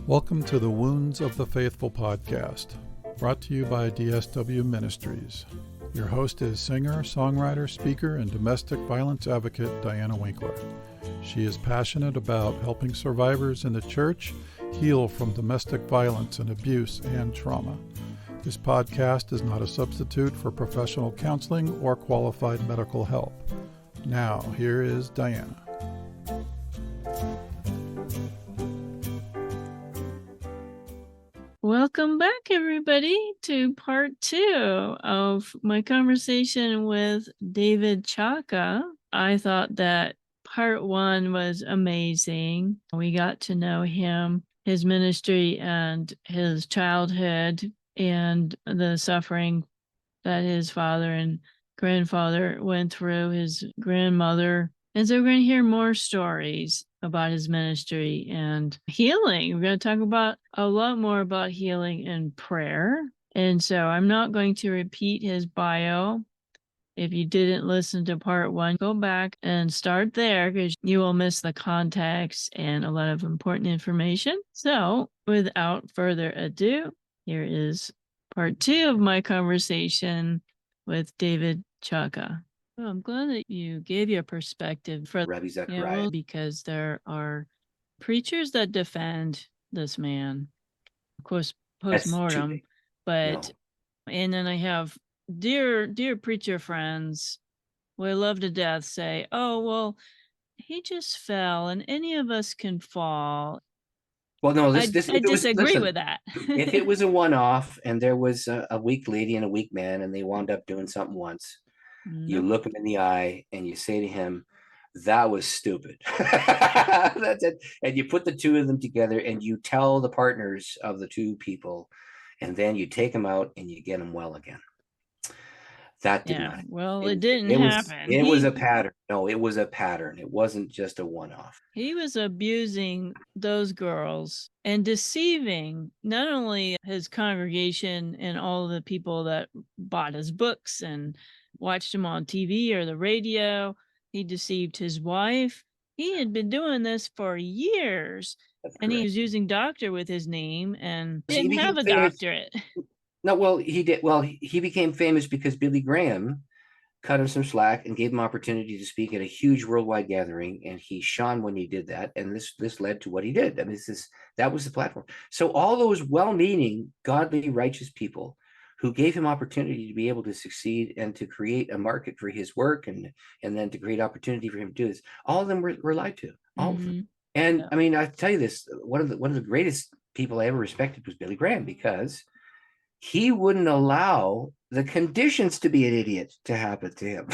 Welcome to the Wounds of the Faithful podcast, brought to you by DSW Ministries. Your host is singer, songwriter, speaker, and domestic violence advocate Diana Winkler. She is passionate about helping survivors in the church heal from domestic violence and abuse and trauma. This podcast is not a substitute for professional counseling or qualified medical help. Now, here is Diana. Welcome back, everybody, to part 2 of my conversation with David Chotka. I thought that part 1 was amazing. We got to know him, his ministry, and his childhood, and the suffering that his father and grandfather went through, his grandmother. And so we're going to hear more stories about his ministry and healing. We're going to talk about a lot more about healing and prayer. And so I'm not going to repeat his bio. If you didn't listen to part 1, go back and start there because you will miss the context and a lot of important information. So without further ado, here is part 2 of my conversation with David Chotka. Well, I'm glad that you gave your perspective for Ravi Zacharias. Because there are preachers that defend this man, of course, post-mortem, but and then I have dear preacher friends who I love to death say, oh, well, he just fell and any of us can fall. Well, no, I disagree with that. If it was a one-off and there was a weak lady and a weak man and they wound up doing something once, you look him in the eye and you say to him, that was stupid. That's it. And you put the two of them together and you tell the partners of the two people, and then you take them out and you get them well again. That did not. Well, it didn't happen. It was a pattern. No, it was a pattern. It wasn't just a one-off. He was abusing those girls and deceiving not only his congregation and all the people that bought his books and watched him on TV or the radio. He deceived his wife. He had been doing this for years. And he was using doctor with his name and didn't have a doctorate. No, well, he did. Well, he became famous because Billy Graham cut him some slack and gave him opportunity to speak at a huge worldwide gathering, and he shone when he did that. And this led to what he did. I mean, that was the platform. So all those well-meaning, godly, righteous people who gave him opportunity to be able to succeed and to create a market for his work, and then to create opportunity for him to do this, all of them were lied to. All of them. And I mean, I tell you this: one of the greatest people I ever respected was Billy Graham, because he wouldn't allow the conditions to be an idiot to happen to him.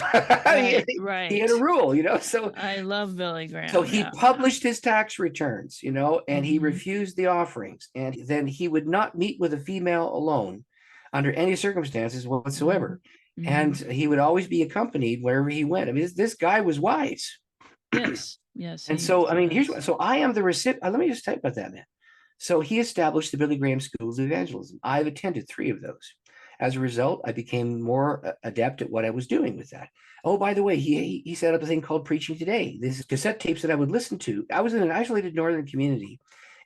Right. He had a rule, So I love Billy Graham. So he published his tax returns, and he refused the offerings, and then he would not meet with a female alone under any circumstances whatsoever. And he would always be accompanied wherever he went. I mean, this guy was wise. Yes. And so, I mean, so I am the recipient. Let me just type about that, man. So he established the Billy Graham Schools of Evangelism. I've attended 3 of those. As a result, I became more adept at what I was doing with that. Oh, by the way, he set up a thing called Preaching Today. This is cassette tapes that I would listen to. I was in an isolated northern community,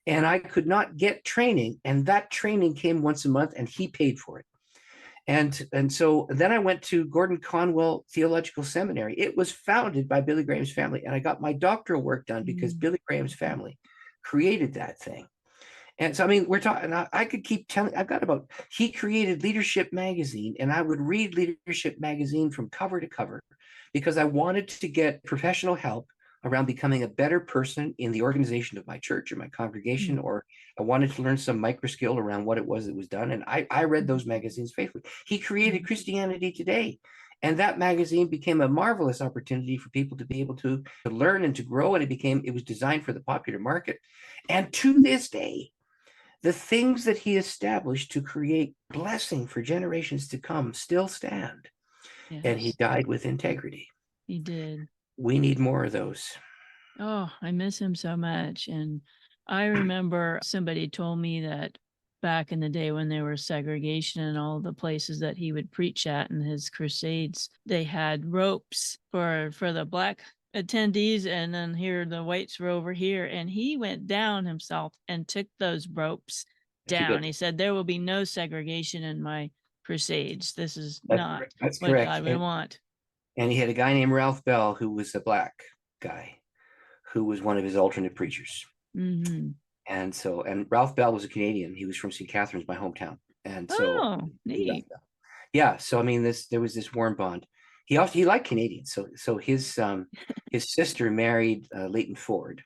and I could not get training, and that training came once a month, and he paid for it. And so then I went to Gordon Conwell Theological Seminary. It was founded by Billy Graham's family, and I got my doctoral work done because Billy Graham's family created that thing. And so, I mean, we're talking, I could keep telling, he created Leadership Magazine, and I would read Leadership Magazine from cover to cover because I wanted to get professional help around becoming a better person in the organization of my church or my congregation, or I wanted to learn some micro skill around what it was that was done. And I read those magazines faithfully. He created Christianity Today, and that magazine became a marvelous opportunity for people to be able to learn and to grow. And it was designed for the popular market. And to this day, the things that he established to create blessing for generations to come still stand. Yes. And he died with integrity. He did. We need more of those. Oh, I miss him so much. And I remember somebody told me that back in the day when there was segregation in all the places that he would preach at in his crusades, they had ropes for the black attendees, and then here the weights were over here, and he went down himself and took those ropes down. He said, there will be no segregation in my crusades. This is not That's what correct. God would want. And he had a guy named Ralph Bell, who was a black guy, who was one of his alternate preachers. Mm-hmm. And Ralph Bell was a Canadian. He was from St. Catharines, my hometown. And so, neat. Yeah. So, I mean, there was this warm bond. He liked Canadians. So his sister married Leighton Ford,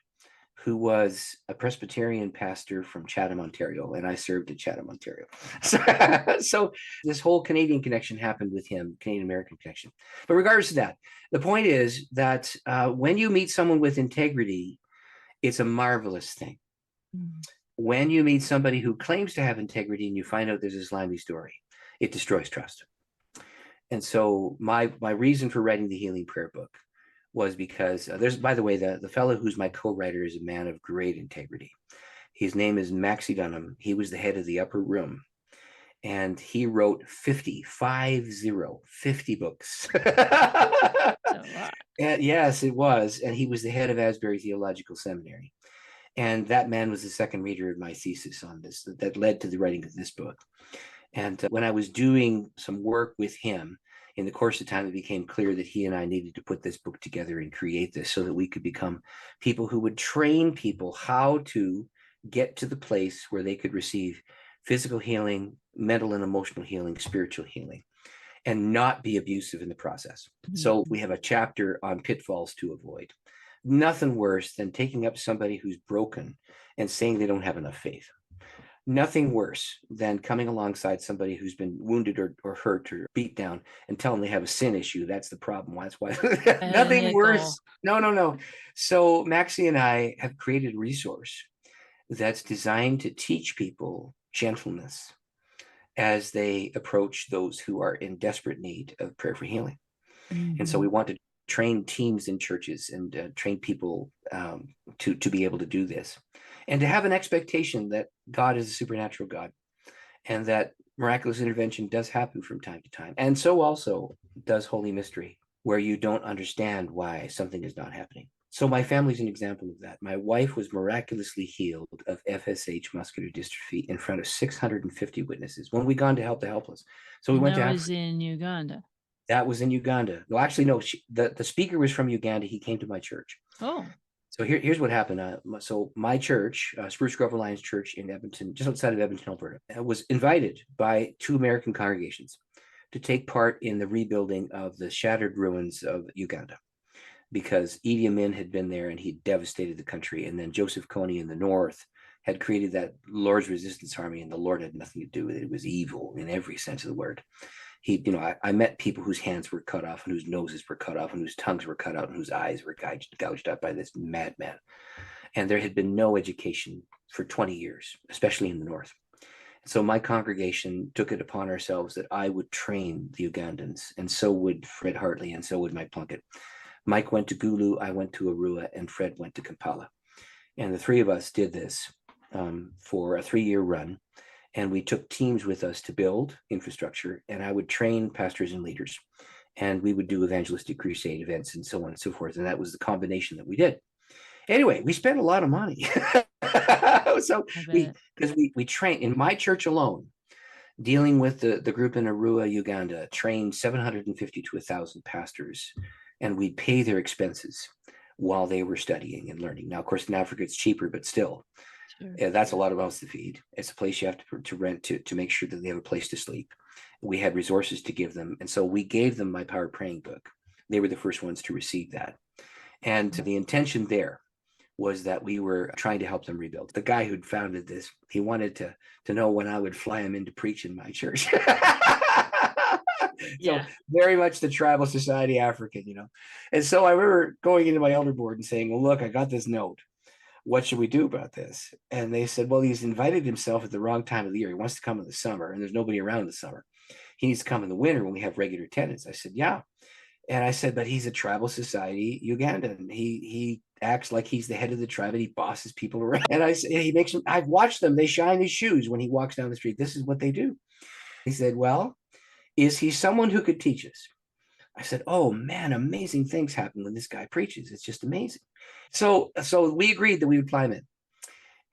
who was a Presbyterian pastor from Chatham, Ontario, and I served in Chatham, Ontario. So this whole Canadian connection happened with him, Canadian-American connection. But regardless of that, the point is that when you meet someone with integrity, it's a marvelous thing. Mm-hmm. When you meet somebody who claims to have integrity and you find out there's a slimy story, it destroys trust. And so my reason for writing the Healing Prayer book was because there's, by the way, the fellow who's my co-writer is a man of great integrity. His name is Maxie Dunnam. He was the head of the upper room, and he wrote 50 books. And yes, it was. And he was the head of Asbury Theological Seminary. And that man was the second reader of my thesis on this that led to the writing of this book. And when I was doing some work with him, in the course of time, it became clear that he and I needed to put this book together and create this so that we could become people who would train people how to get to the place where they could receive physical healing, mental and emotional healing, spiritual healing, and not be abusive in the process. Mm-hmm. So we have a chapter on pitfalls to avoid. Nothing worse than taking up somebody who's broken and saying they don't have enough faith. Nothing worse than coming alongside somebody who's been wounded or hurt or beat down and tell them they have a sin issue. That's the problem. That's why. Nothing worse. No. So Maxie and I have created a resource that's designed to teach people gentleness as they approach those who are in desperate need of prayer for healing. Mm-hmm. And so we want to train teams in churches and train people to be able to do this, and to have an expectation that God is a supernatural God, and that miraculous intervention does happen from time to time. And so also does Holy Mystery, where you don't understand why something is not happening. So my family's an example of that. My wife was miraculously healed of FSH muscular dystrophy in front of 650 witnesses when we gone to help the helpless. So we went to Africa. That was in Uganda. That was in Uganda. No, actually, no. The speaker was from Uganda. He came to my church. Oh. So here's what happened. So my church, Spruce Grove Alliance Church in Edmonton, just outside of Edmonton, Alberta, was invited by 2 American congregations to take part in the rebuilding of the shattered ruins of Uganda, because D.Min had been there and he devastated the country. And then Joseph Kony in the north had created that Lord's Resistance Army, and the Lord had nothing to do with it. It was evil in every sense of the word. I met people whose hands were cut off and whose noses were cut off and whose tongues were cut out and whose eyes were gouged out by this madman. And there had been no education for 20 years, especially in the north. So my congregation took it upon ourselves that I would train the Ugandans, and so would Fred Hartley, and so would Mike Plunkett. Mike went to Gulu, I went to Arua, and Fred went to Kampala. And the 3 of us did this for a 3-year run. And we took teams with us to build infrastructure, and I would train pastors and leaders, and we would do evangelistic crusade events and so on and so forth. And that was the combination that we did. Anyway, we spent a lot of money. So we trained in my church alone, dealing with the group in Arua, Uganda, trained 750 to 1,000 pastors, and we'd pay their expenses while they were studying and learning. Now, of course, in Africa, it's cheaper, but still. Sure. That's a lot of mouths to feed. It's a place you have to rent to make sure that they have a place to sleep. We had resources to give them. And so we gave them my Power Praying book. They were the first ones to receive that. And the intention there was that we were trying to help them rebuild. The guy who'd founded this, he wanted to know when I would fly him in to preach in my church. So very much the tribal society African, And so I remember going into my elder board and saying, well, look, I got this note. What should we do about this? And they said, well, he's invited himself at the wrong time of the year. He wants to come in the summer, and there's nobody around in the summer. He needs to come in the winter when we have regular attendance. I said, yeah. And I said, but he's a tribal society Ugandan. He acts like he's the head of the tribe, and he bosses people around. And I said, I've watched them. They shine his shoes when he walks down the street. This is what they do. He said, well, is he someone who could teach us? I said, oh man, amazing things happen when this guy preaches. It's just amazing. So we agreed that we would fly him in.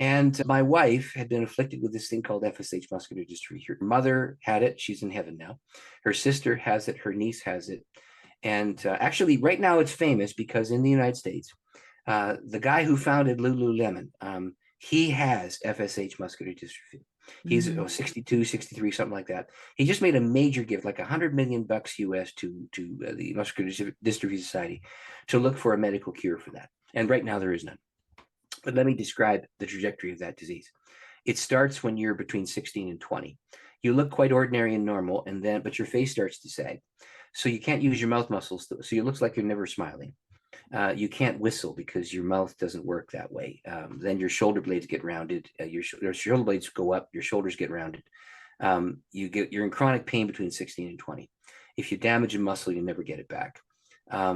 And my wife had been afflicted with this thing called FSH muscular dystrophy. Her mother had it. She's in heaven now. Her sister has it. Her niece has it. And actually, right now it's famous because in the United States, the guy who founded Lululemon, he has FSH muscular dystrophy. He's 62, 63, something like that. He just made a major gift, like $100 million US to the Muscular Dystrophy Society to look for a medical cure for that. And right now there is none. But let me describe the trajectory of that disease. It starts when you're between 16 and 20. You look quite ordinary and normal, but your face starts to sag. So you can't use your mouth muscles. So it looks like you're never smiling. You can't whistle because your mouth doesn't work that way. Then your shoulder blades get rounded. Your shoulder blades go up. Your shoulders get rounded. You're in chronic pain between 16 and 20. If you damage a muscle, you never get it back.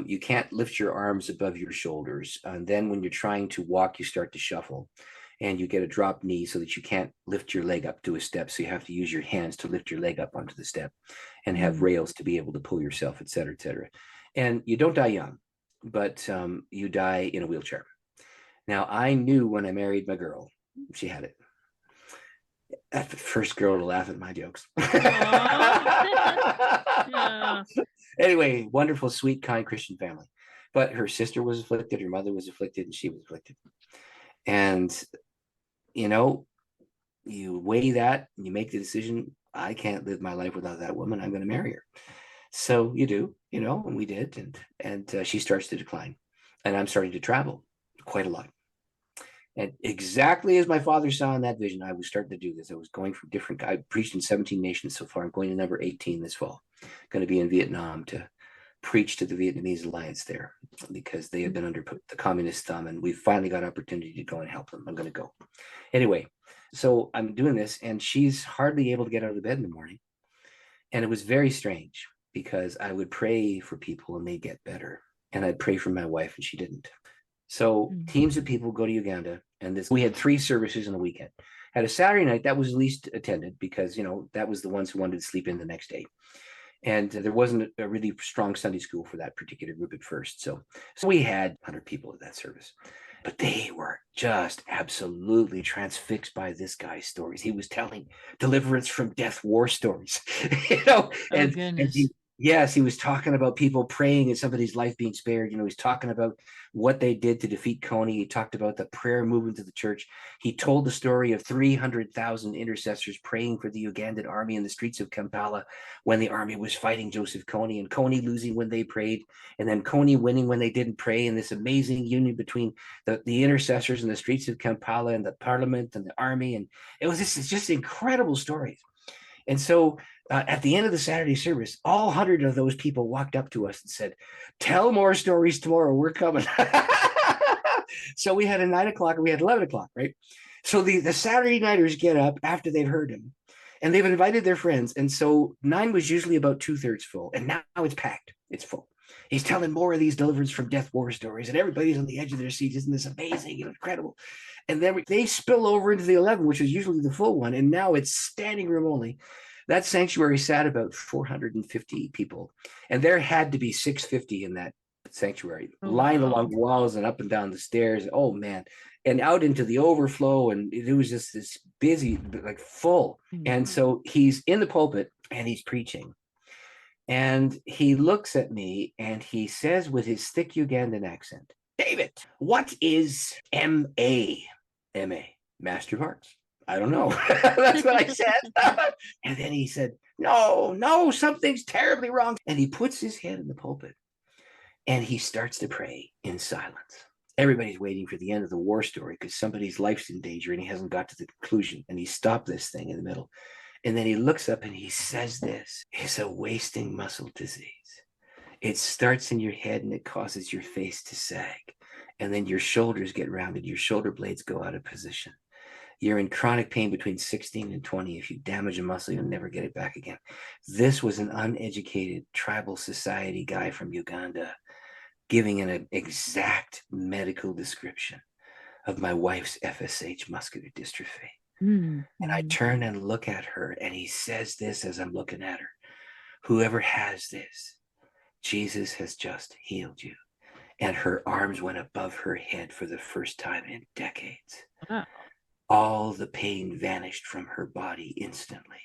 You can't lift your arms above your shoulders. And then when you're trying to walk, you start to shuffle and you get a dropped knee so that you can't lift your leg up to a step. So you have to use your hands to lift your leg up onto the step and have rails to be able to pull yourself, et cetera, et cetera. And you don't die young, but you die in a wheelchair. Now, I knew when I married my girl, she had it. That's the first girl to laugh at my jokes. Yeah. Anyway, wonderful, sweet, kind Christian family. But her sister was afflicted, her mother was afflicted, and she was afflicted. And, you weigh that and you make the decision, I can't live my life without that woman. I'm going to marry her. So you do, and we did. And she starts to decline. And I'm starting to travel quite a lot. And exactly as my father saw in that vision, I was starting to do this. I was going from I preached in 17 nations so far. I'm going to number 18 this fall. Going to be in Vietnam to preach to the Vietnamese Alliance there because they have been under the communist thumb, and we finally got opportunity to go and help them. I'm going to go. Anyway, so I'm doing this, and she's hardly able to get out of the bed in the morning. And it was very strange because I would pray for people and they'd get better. And I'd pray for my wife and she didn't. So teams of people go to Uganda, and we had 3 services in a weekend. At a Saturday night, that was least attended because, that was the ones who wanted to sleep in the next day. And there wasn't a really strong Sunday school for that particular group at first. So we had 100 people at that service. But they were just absolutely transfixed by this guy's stories. He was telling deliverance from death war stories, Yes, he was talking about people praying and somebody's life being spared. He's talking about what they did to defeat Coney. He talked about the prayer movement of the church. He told the story of 300,000 intercessors praying for the Ugandan army in the streets of Kampala when the army was fighting Joseph Kony, and Kony losing when they prayed, and then Kony winning when they didn't pray, and this amazing union between the intercessors in the streets of Kampala and the parliament and the army. And it was just incredible stories. And so at the end of the Saturday service, all 100 of those people walked up to us and said, tell more stories tomorrow. We're coming. So we had a 9 o'clock and we had 11 o'clock, right? So the Saturday nighters get up after they've heard him and they've invited their friends. And so 9 was usually about 2/3 full. And now it's packed. It's full. He's telling more of these deliverance from death war stories, and everybody's on the edge of their seats. Isn't this amazing and incredible? And then they spill over into the 11, which is usually the full one. And now it's standing room only. That sanctuary sat about 450 people. And there had to be 650 in that sanctuary, lined along the walls and up and down the stairs. Oh, man. And out into the overflow. And it was just this busy, like full. And so he's in the pulpit and he's preaching. And he looks at me and he says with his thick Ugandan accent, David, what is M.A.? M.A., Master of Arts. I don't know. That's what I said. And then he said, no, something's terribly wrong. And he puts his head in the pulpit and he starts to pray in silence. Everybody's waiting for the end of the war story because somebody's life's in danger and he hasn't got to the conclusion. And he stopped this thing in the middle. And then he looks up and he says this, it's a wasting muscle disease. It starts in your head and it causes your face to sag. And then your shoulders get rounded. Your shoulder blades go out of position. You're in chronic pain between 16 and 20. If you damage a muscle, you'll never get it back again. This was an uneducated tribal society guy from Uganda giving an exact medical description of my wife's FSH muscular dystrophy. And I turn and look at her and he says this as I'm looking at her. Whoever has this, Jesus has just healed you. And her arms went above her head for the first time in decades. Wow. All the pain vanished from her body instantly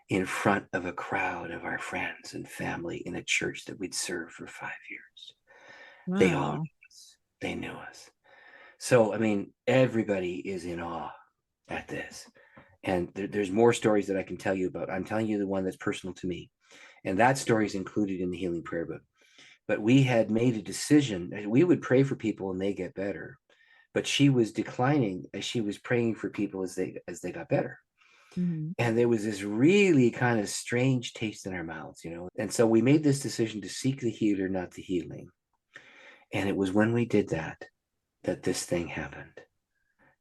in front of a crowd of our friends and family in a church that we'd served for 5 years. Wow. They all knew us. They knew us. So, I mean, everybody is in awe at this. And there's more stories that I can tell you about. I'm telling you the one that's personal to me. And that story is included in the Healing Prayer Book. But we had made a decision. We would pray for people and they get better. But she was declining as she was praying for people as they got better. Mm-hmm. And there was this really kind of strange taste in our mouths, you know. And so we made this decision to seek the healer, not the healing. And it was when we did that this thing happened.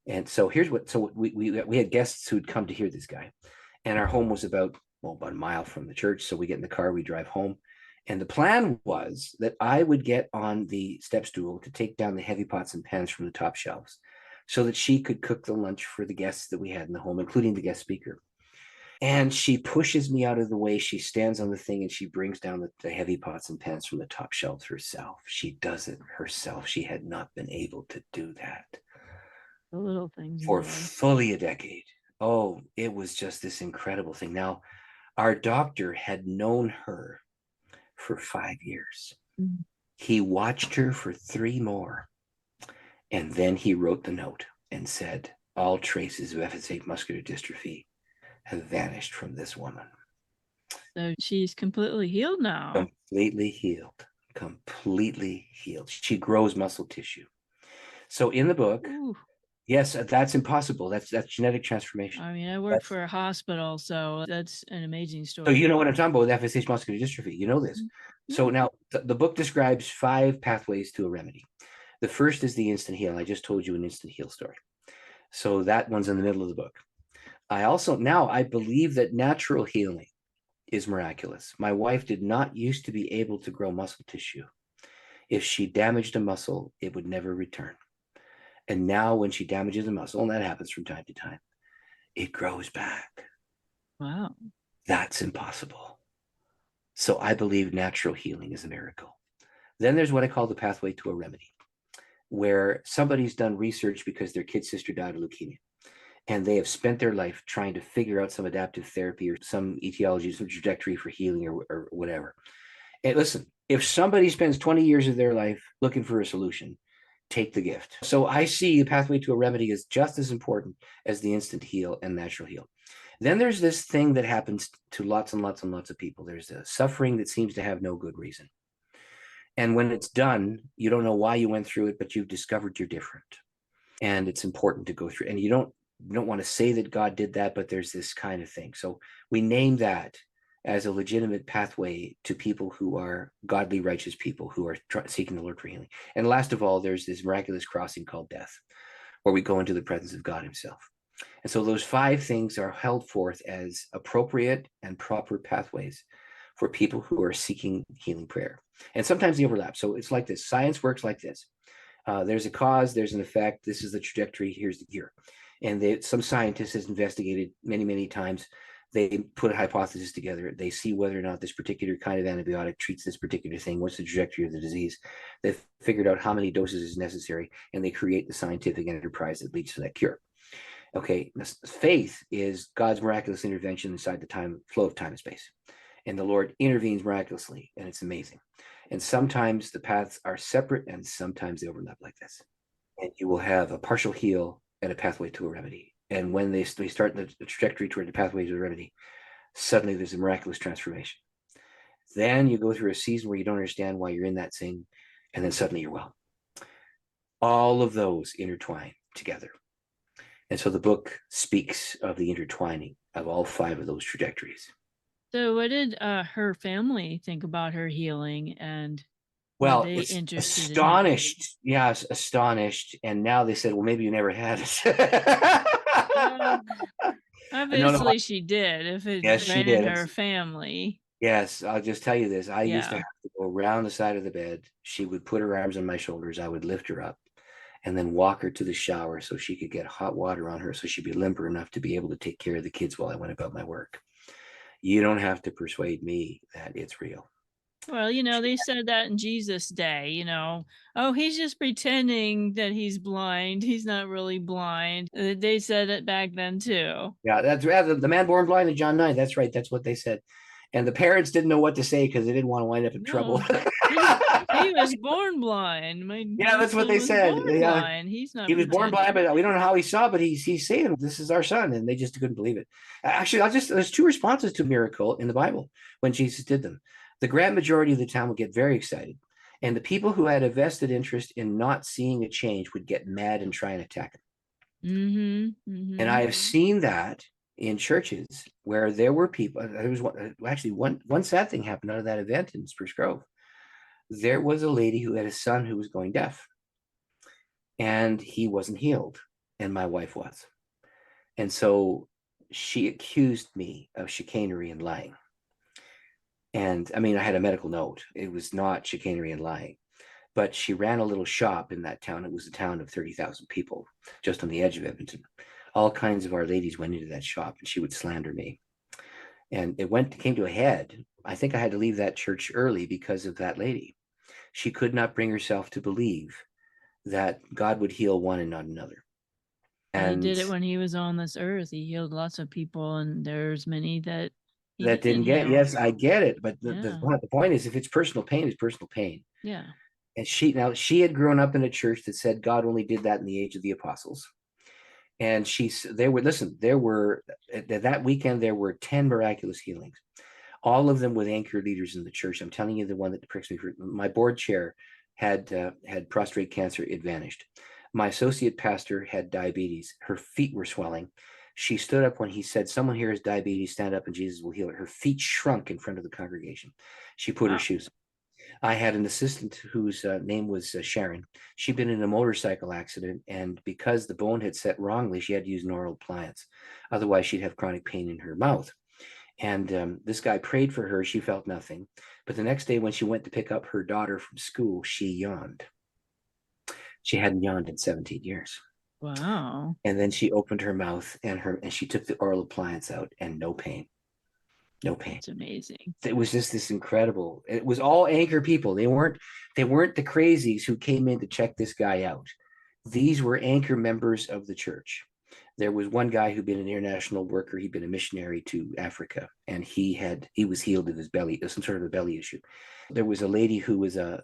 And so here's what, so we had guests who'd come to hear this guy. And our home was about a mile from the church. So we get in the car, we drive home. And the plan was that I would get on the step stool to take down the heavy pots and pans from the top shelves so that she could cook the lunch for the guests that we had in the home, including the guest speaker. And she pushes me out of the way. She stands on the thing and she brings down the heavy pots and pans from the top shelves herself. She does it herself. She had not been able to do that The little things for fully a decade. Oh, it was just this incredible thing. Now, our doctor had known her for 5 years. Mm-hmm. He watched her for 3 more. And then he wrote the note and said, all traces of FSH muscular dystrophy have vanished from this woman. So she's completely healed now. Completely healed. Completely healed. She grows muscle tissue. So in the book, Ooh. Yes, that's impossible. That's genetic transformation. I mean, I work for a hospital, so that's an amazing story. So you know what I'm talking about with FSH muscular dystrophy. You know this. Yeah. So now the book describes 5 pathways to a remedy. The first is the instant heal. I just told you an instant heal story. So that one's in the middle of the book. I believe that natural healing is miraculous. My wife did not used to be able to grow muscle tissue. If she damaged a muscle, it would never return. And now when she damages a muscle, and that happens from time to time, it grows back. Wow. That's impossible. So I believe natural healing is a miracle. Then there's what I call the pathway to a remedy, where somebody's done research because their kid sister died of leukemia. And they have spent their life trying to figure out some adaptive therapy or some etiology, some trajectory for healing or whatever. And listen, if somebody spends 20 years of their life looking for a solution, take the gift. So I see the pathway to a remedy is just as important as the instant heal and natural heal. Then there's this thing that happens to lots and lots and lots of people. There's a suffering that seems to have no good reason. And when it's done, you don't know why you went through it, but you've discovered you're different. And it's important to go through. And you don't want to say that God did that, but there's this kind of thing. So we name that as a legitimate pathway to people who are godly, righteous people who are seeking the Lord for healing. And last of all, there's this miraculous crossing called death, where we go into the presence of God himself. And so those 5 things are held forth as appropriate and proper pathways for people who are seeking healing prayer. And sometimes they overlap. So it's like this. Science works like this. There's a cause, there's an effect. This is the trajectory. Here's the cure. And some scientists has investigated many, many times. They put a hypothesis together. They see whether or not this particular kind of antibiotic treats this particular thing. What's the trajectory of the disease? They've figured out how many doses is necessary, and they create the scientific enterprise that leads to that cure. Okay, faith is God's miraculous intervention inside the flow of time and space. And the Lord intervenes miraculously, and it's amazing. And sometimes the paths are separate, and sometimes they overlap like this. And you will have a partial heal and a pathway to a remedy. And when they start the trajectory toward the pathway to the remedy, suddenly there's a miraculous transformation. Then you go through a season where you don't understand why you're in that thing, and then suddenly you're well. All of those intertwine together. And so the book speaks of the intertwining of all 5 of those trajectories. So what did her family think about her healing? And well, they it's interested astonished. Yes, astonished. And now they said, well, maybe you never had it. Obviously she did, if it ran in her family. Yes, I'll just tell you this. I used to have to go around the side of the bed. She would put her arms on my shoulders. I would lift her up and then walk her to the shower so she could get hot water on her so she'd be limber enough to be able to take care of the kids while I went about my work. You don't have to persuade me that it's real. Well, they said that in Jesus' day, oh, he's just pretending that he's blind. He's not really blind. They said it back then too. Yeah, that's the man born blind in John 9. That's right. That's what they said. And the parents didn't know what to say because they didn't want to wind up in trouble. He was born blind. Yeah, that's what they said. Blind. He's not. He was born blind, but we don't know how he saw. But he's saying this is our son, and they just couldn't believe it. Actually, there's two responses to miracle in the Bible when Jesus did them. The grand majority of the town would get very excited, and the people who had a vested interest in not seeing a change would get mad and try and attack him. Mm-hmm, mm-hmm. And I have seen that in churches where there were people. There was one sad thing happened out of that event in Spruce Grove. There was a lady who had a son who was going deaf, and he wasn't healed, and my wife was. And so she accused me of chicanery and lying. And I mean, I had a medical note. It was not chicanery and lying, but she ran a little shop in that town. It was a town of 30,000 people just on the edge of Edmonton. All kinds of Our Ladies went into that shop, and she would slander me. And it came to a head. I think I had to leave that church early because of that lady. She could not bring herself to believe that God would heal one and not another. And he did it when he was on this earth. He healed lots of people, and there's many that didn't get. Yes, I get it. But the point is, if it's personal pain, it's personal pain. Yeah. And she had grown up in a church that said God only did that in the age of the apostles. And that weekend, there were 10 miraculous healings, all of them with anchor leaders in the church. I'm telling you, the one that pricks me, my board chair had prostate cancer. It vanished. My associate pastor had diabetes. Her feet were swelling. She stood up when he said, "Someone here has diabetes, stand up and Jesus will heal her." Her feet shrunk in front of the congregation. She put her shoes on. I had an assistant whose name was Sharon. She'd been in a motorcycle accident, and because the bone had set wrongly, she had to use an oral appliance. Otherwise, she'd have chronic pain in her mouth. And this guy prayed for her. She felt nothing. But the next day when she went to pick up her daughter from school, she yawned. She hadn't yawned in 17 years. Wow. And then she opened her mouth and she took the oral appliance out, and no pain. No pain. It's amazing. It was just this incredible. It was all anchor people. They weren't the crazies who came in to check this guy out. These were anchor members of the church. There was one guy who'd been an international worker. He'd been a missionary to Africa, and he was healed of his belly, some sort of a belly issue. There was a lady who was a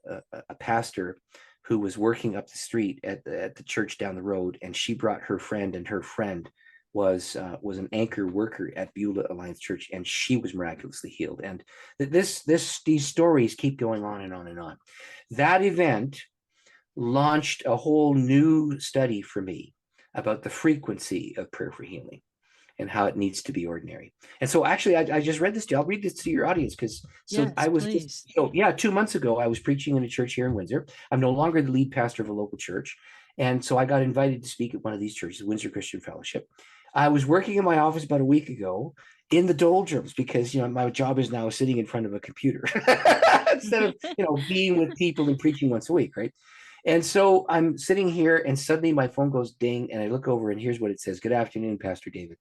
pastor who was working up the street at the church down the road, and she brought her friend, and her friend was an anchor worker at Beulah Alliance Church, and she was miraculously healed. And these stories keep going on and on and on. That event launched a whole new study for me about the frequency of prayer for healing and how it needs to be ordinary. And so actually, I just read this to you. I'll read this to your audience because 2 months ago, I was preaching in a church here in Windsor. I'm no longer the lead pastor of a local church. And so I got invited to speak at one of these churches, Windsor Christian Fellowship. I was working in my office about a week ago in the doldrums because, my job is now sitting in front of a computer instead of, being with people and preaching once a week, right? And so I'm sitting here and suddenly my phone goes ding and I look over and here's what it says. "Good afternoon, Pastor David.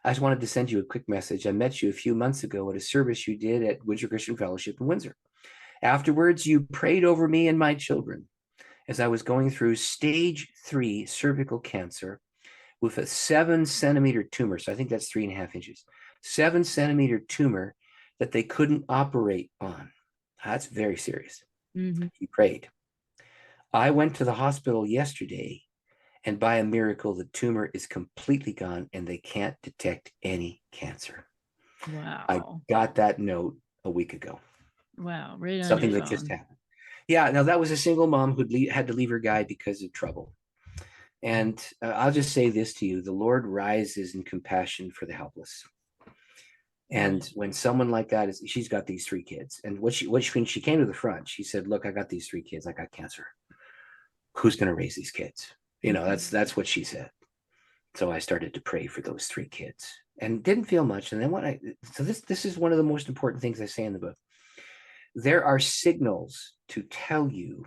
I just wanted to send you a quick message. I met you a few months ago at a service you did at Windsor Christian Fellowship in Windsor. Afterwards, you prayed over me and my children as I was going through stage 3 cervical cancer with a 7-centimeter tumor." So I think that's 3.5 inches. 7-centimeter tumor that they couldn't operate on. That's very serious. Mm-hmm. He prayed. "I went to the hospital yesterday, and by a miracle, the tumor is completely gone and they can't detect any cancer." Wow. I got that note a week ago. Wow. Right on Something your that phone. just happened. Yeah. Now that was a single mom who had to leave her guy because of trouble. And I'll just say this to you. The Lord rises in compassion for the helpless. And when someone like that she's got these 3 kids. And when she came to the front, she said, "Look, I got these 3 kids. I got cancer. Who's going to raise these kids?" That's what she said. So I started to pray for those 3 kids and didn't feel much. And then this is one of the most important things I say in the book. There are signals to tell you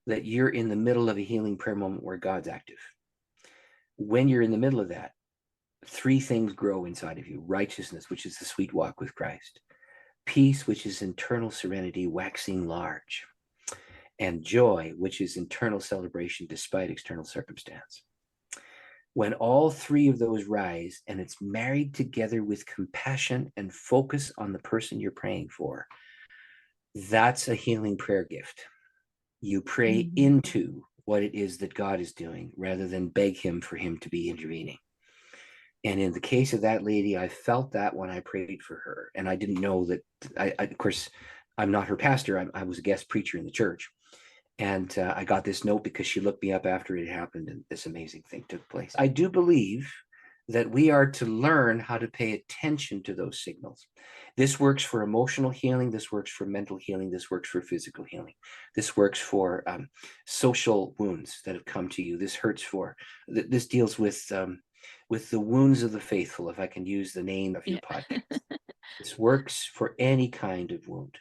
that you're in the middle of a healing prayer moment where God's active. When you're in the middle of that, 3 things grow inside of you: righteousness, which is the sweet walk with Christ; peace, which is internal serenity, waxing large, and joy, which is internal celebration despite external circumstance. When all three of those rise and it's married together with compassion and focus on the person you're praying for, that's a healing prayer gift. You pray into what it is that God is doing rather than beg him for him to be intervening. And in the case of that lady, I felt that when I prayed for her. And I didn't know that, of course, I'm not her pastor. I was a guest preacher in the church. And I got this note because she looked me up after it happened and this amazing thing took place. I do believe that we are to learn how to pay attention to those signals. This works for emotional healing. This works for mental healing. This works for physical healing. This works for social wounds that have come to you. This deals with the wounds of the faithful, if I can use the name of your podcast. This works for any kind of wound.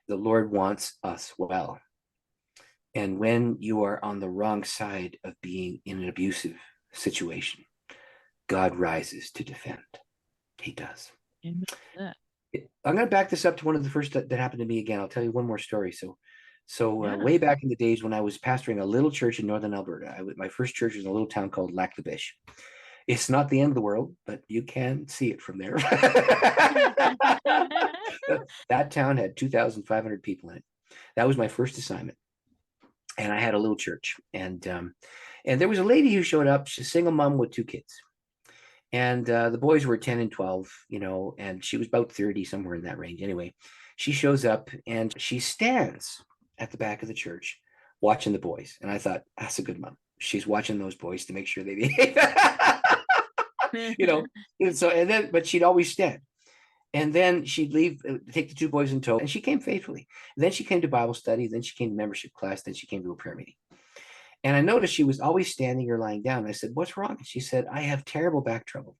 The Lord wants us well. And when you are on the wrong side of being in an abusive situation, God rises to defend. He does. I'm going to back this up to one of the first that happened to me again. I'll tell you one more story. Way back in the days when I was pastoring a little church in northern Alberta, my first church was in a little town called Lac-la-Biche. It's not the end of the world, but you can see it from there. That town had 2,500 people in it. That was my first assignment. And I had a little church. And there was a lady who showed up. She's a single mom with 2 kids. And the boys were 10 and 12, and she was about 30, somewhere in that range. Anyway, she shows up and she stands at the back of the church watching the boys. And I thought, that's a good mom. She's watching those boys to make sure they behave. But she'd always stand. And then she'd leave, take the 2 boys in tow, and she came faithfully. And then she came to Bible study. Then she came to membership class. Then she came to a prayer meeting. And I noticed she was always standing or lying down. I said, what's wrong? And she said, I have terrible back trouble.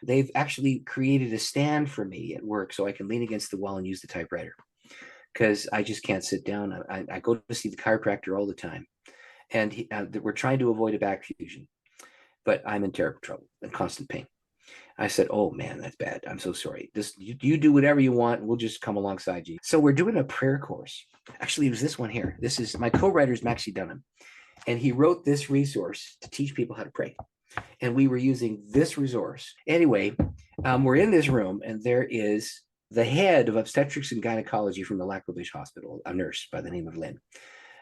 They've actually created a stand for me at work so I can lean against the wall and use the typewriter because I just can't sit down. I go to see the chiropractor all the time. And we're trying to avoid a back fusion, but I'm in terrible trouble and constant pain. I said, oh man, that's bad. I'm so sorry. You do whatever you want. And we'll just come alongside you. So we're doing a prayer course. Actually, it was this one here. This is my co-writer is Maxie Dunnam. And he wrote this resource to teach people how to pray. And we were using this resource. Anyway, we're in this room and there is the head of obstetrics and gynecology from the Lac-la-Biche Hospital, a nurse by the name of Lynn.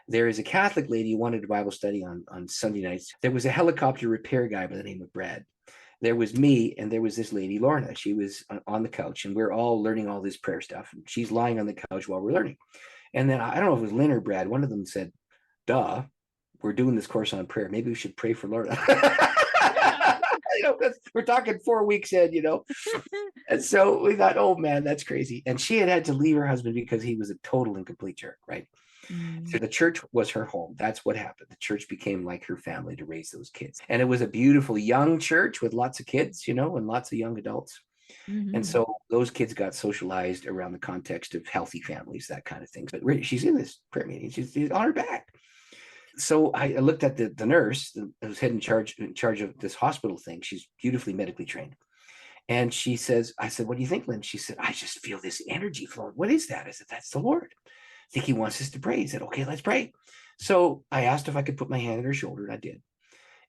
There is a Catholic lady who wanted a Bible study on Sunday nights. There was a helicopter repair guy by the name of Brad. There was me, and there was this lady, Lorna. She was on the couch, and we're all learning all this prayer stuff. And she's lying on the couch while we're learning. And then I don't know if it was Lynn or Brad. One of them said, duh, we're doing this course on prayer. Maybe we should pray for Lorna. We're talking 4 weeks in, And so we thought, oh, man, that's crazy. And she had to leave her husband because he was a total and complete jerk, right? So the church was her home. That's what happened. The church became like her family to raise those kids. And it was a beautiful young church with lots of kids, and lots of young adults. And so those kids got socialized around the context of healthy families, that kind of thing. But she's in this prayer meeting. She's on her back. So I looked at the nurse who's head in charge of this hospital thing. She's beautifully medically trained. And she says, I said, what do you think, Lynn? She said, I just feel this energy flowing. What is that? I said, that's the Lord. I think he wants us to pray. He said, okay, let's pray. So I asked if I could put my hand on her shoulder, and I did.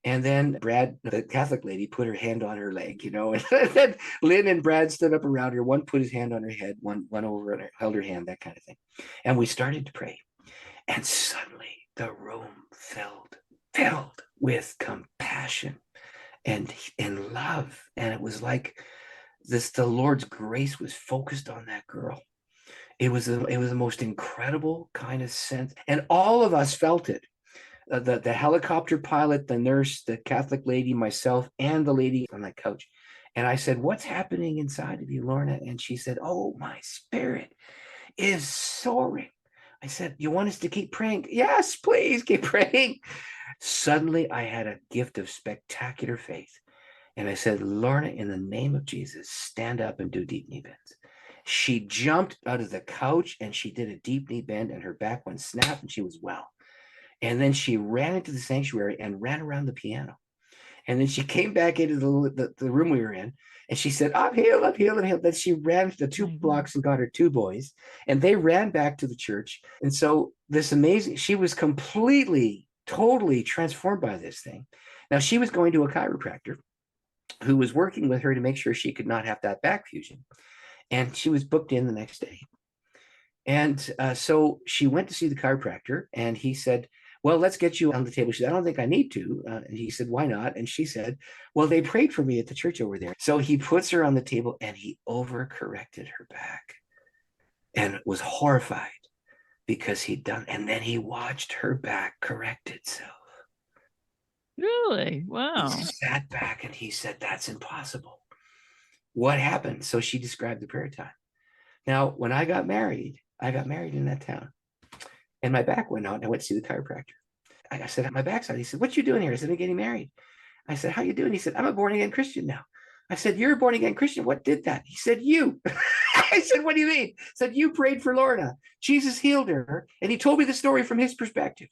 And then Brad, the Catholic lady, put her hand on her leg, and then Lynn and Brad stood up around her. One put his hand on her head, one went over and held her hand, that kind of thing. And we started to pray. And suddenly the room filled with compassion and love. And it was like the Lord's grace was focused on that girl. It was the most incredible kind of sense. And all of us felt it. The helicopter pilot, the nurse, the Catholic lady, myself, and the lady on that couch. And I said, what's happening inside of you, Lorna? And she said, oh, my spirit is soaring. I said, you want us to keep praying? Yes, please keep praying. Suddenly, I had a gift of spectacular faith. And I said, Lorna, in the name of Jesus, stand up and do deep knee bends. She jumped out of the couch and she did a deep knee bend and her back went snap and she was well. And then she ran into the sanctuary and ran around the piano. And then she came back into the room we were in, and she said, I'm healed, I'm healed, I'm healed. Then she ran the 2 blocks and got her 2 boys, and they ran back to the church. And so she was completely, totally transformed by this thing. Now, she was going to a chiropractor who was working with her to make sure she could not have that back fusion. And she was booked in the next day. And so she went to see the chiropractor, and he said, well, let's get you on the table. She said, I don't think I need to. And he said, why not? And she said, well, they prayed for me at the church over there. So he puts her on the table, and he overcorrected her back and was horrified because he'd done. And then he watched her back correct itself. Really? Wow. He sat back and he said, that's impossible. What happened? So she described the prayer time. Now, when I got married in that town, and my back went out, and I went to see the chiropractor. I said, my back's out. He said, what you doing here? I said, I'm getting married. I said, how you doing? He said, I'm a born again Christian now. I said, you're a born again Christian. What did that? He said, you. I said, what do you mean? He said, you prayed for Lorna. Jesus healed her. And he told me the story from his perspective.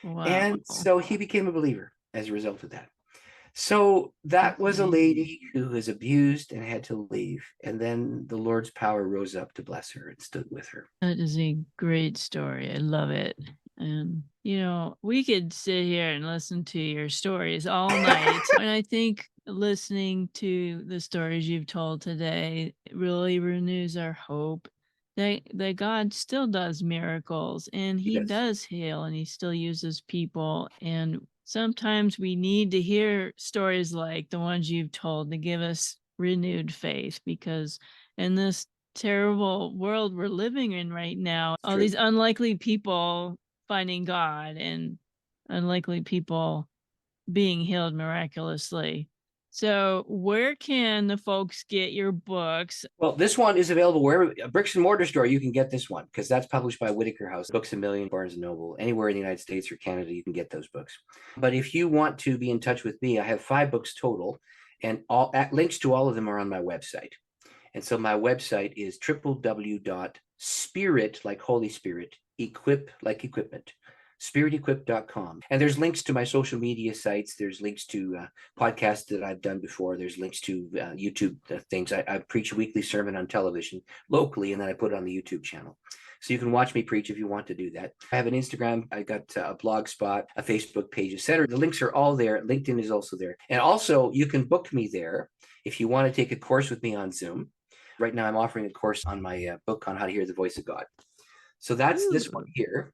Wow. And so he became a believer as a result of that. So that was a lady who was abused and had to leave. And then the Lord's power rose up to bless her and stood with her. That is a great story. I love it. And, we could sit here and listen to your stories all night. And I think listening to the stories you've told today really renews our hope that God still does miracles, and he does heal, and he still uses people. And sometimes we need to hear stories like the ones you've told to give us renewed faith, because in this terrible world we're living in right now, all these unlikely people finding God and unlikely people being healed miraculously. So where can the folks get your books? Well, this one is available wherever, a bricks and mortar store, you can get this one, because that's published by Whitaker House, Books A Million, Barnes & Noble. Anywhere in the United States or Canada, you can get those books. But if you want to be in touch with me, I have 5 books total, and links to all of them are on my website. And so my website is www.spirit, like Holy Spirit, equip, like equipment, spiritequip.com. And there's links to my social media sites. There's links to podcasts that I've done before. There's links to YouTube things. I preach a weekly sermon on television locally, and then I put it on the YouTube channel. So you can watch me preach if you want to do that. I have an Instagram. I got a blog spot, a Facebook page, etc. The links are all there. LinkedIn is also there. And also you can book me there if you want to take a course with me on Zoom. Right now I'm offering a course on my book on how to hear the voice of God. So that's this one here.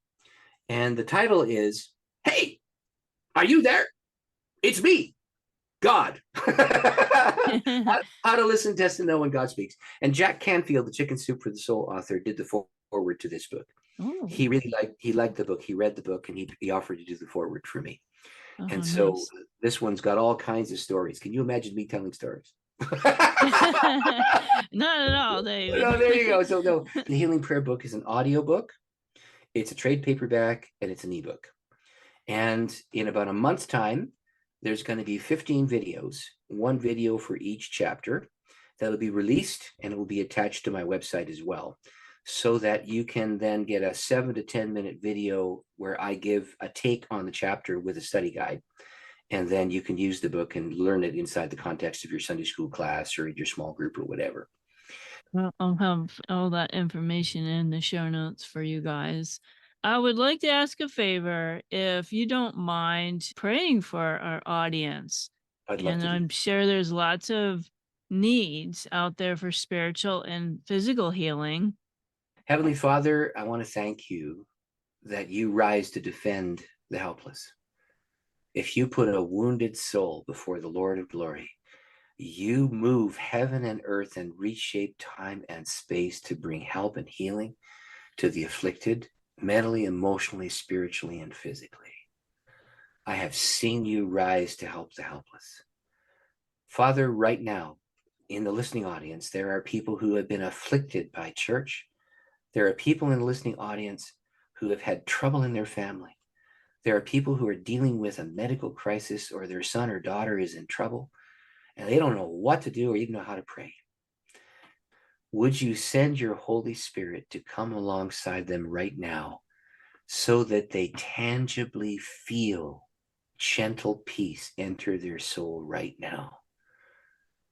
And the title is, Hey, are you there? It's me, God. How to listen, test, and know when God speaks. And Jack Canfield, the Chicken Soup for the Soul author, did the foreword to this book. Oh. He liked the book. He read the book, and he offered to do the foreword for me. Oh, and so nice. This one's got all kinds of stories. Can you imagine me telling stories? Not at all, David. No, there you go. So no, the Healing Prayer book is an audio book. It's a trade paperback, and it's an ebook. And in about a month's time, there's going to be 15 videos, 1 video for each chapter, that'll be released, and it will be attached to my website as well, so that you can then get a 7 to 10 minute video where I give a take on the chapter with a study guide. And then you can use the book and learn it inside the context of your Sunday school class or in your small group or whatever. Well, I'll have all that information in the show notes for you guys. I would like to ask a favor, if you don't mind praying for our audience. I'd love to. I'm sure there's lots of needs out there for spiritual and physical healing. Heavenly Father, I want to thank you that you rise to defend the helpless. If you put a wounded soul before the Lord of glory, you move heaven and earth and reshape time and space to bring help and healing to the afflicted, mentally, emotionally, spiritually, and physically. I have seen you rise to help the helpless. Father, right now, in the listening audience, there are people who have been afflicted by church. There are people in the listening audience who have had trouble in their family. There are people who are dealing with a medical crisis, or their son or daughter is in trouble, and they don't know what to do or even know how to pray. Would you send your Holy Spirit to come alongside them right now so that they tangibly feel gentle peace enter their soul right now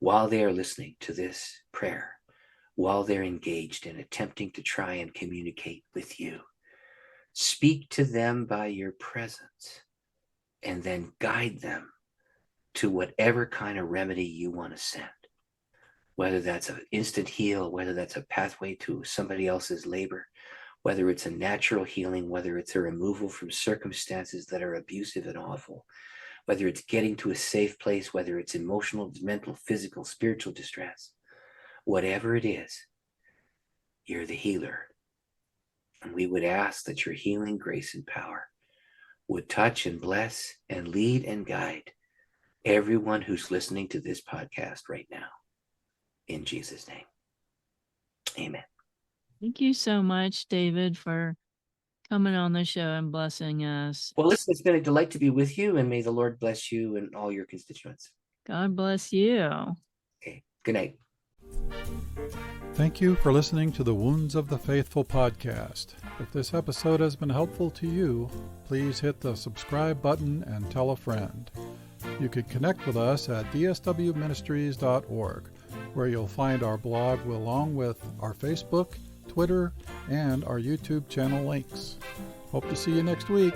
while they are listening to this prayer, while they're engaged in attempting to try and communicate with you. Speak to them by your presence and then guide them to whatever kind of remedy you want to send, whether that's an instant heal, whether that's a pathway to somebody else's labor, whether it's a natural healing, whether it's a removal from circumstances that are abusive and awful, whether it's getting to a safe place, whether it's emotional, mental, physical, spiritual distress, whatever it is, you're the healer. And we would ask that your healing grace and power would touch and bless and lead and guide everyone who's listening to this podcast right now. In Jesus' name, amen. Thank you so much, David, for coming on the show and blessing us. Well, listen, it's been a delight to be with you, and may the Lord bless you and all your constituents. God bless you. Okay, good night. Thank you for listening to the Wounds of the Faithful podcast. If this episode has been helpful to you, please hit the subscribe button and tell a friend. You can connect with us at dswministries.org, where you'll find our blog along with our Facebook, Twitter, and our YouTube channel links. Hope to see you next week.